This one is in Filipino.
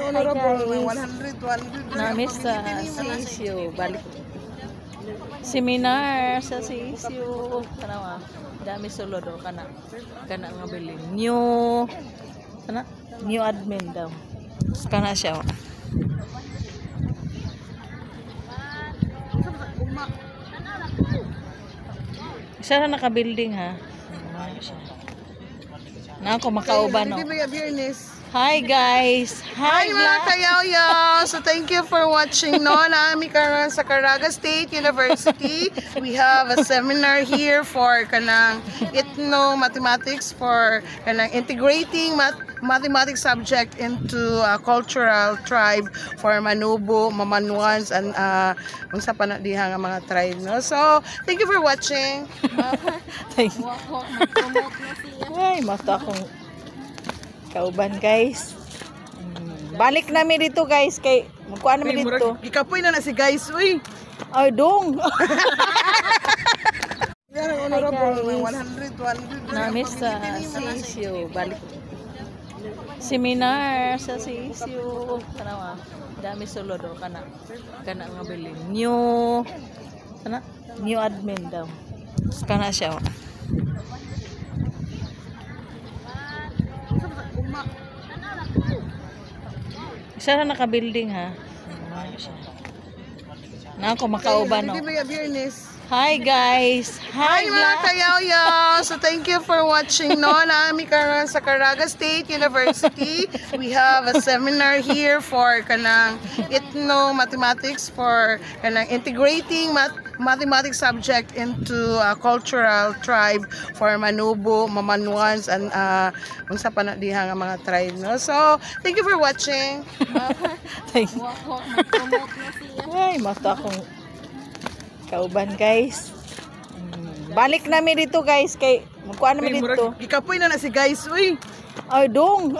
Hi guys, 100. namis sa CSU, balik seminar sa CSU. Kanawa, dami sulod o kana nga bilin. New admin daw. Kana siya. Isa na naka-building ha. Na ako makauban no. Hi guys. Hi mga kayaw-yaw! So thank you for watching. No, naami karon sa Caraga State University. We have a seminar here for kanang ethno-mathematics, for kanang integrating mathematics subject into a cultural tribe for Manubo, Mamanuans, and unsa pa na diha nga mga tribe. No? So thank you for watching. Thank you. Ay, mata akong kauban guys. Balik namin dito guys kay magkuan namin dito. Gikapoy na si guys. Uy. Ay dong. Honorable 100. Namis sa CSU, balik seminar sa CSU. Kanawa, dami sulod o kana nga bilin. New admin daw. Kana siya. Isa na naka-building ha. Na ako makauban no. Hi guys. Hi mga kayaw-yaw! So thank you for watching. No, naami karon sa Caraga State University. We have a seminar here for kanang ethno-mathematics, for kanang integrating mathematics subject into a cultural tribe for Manubo, Mamanuans, and unsa pa na diha nga mga tribe. No? So thank you for watching. Thank you. Ay, mata akong kauban guys. Balik namin dito guys kay magkuan namin dito. Gikapoy na si guys. Uy. Ay dong.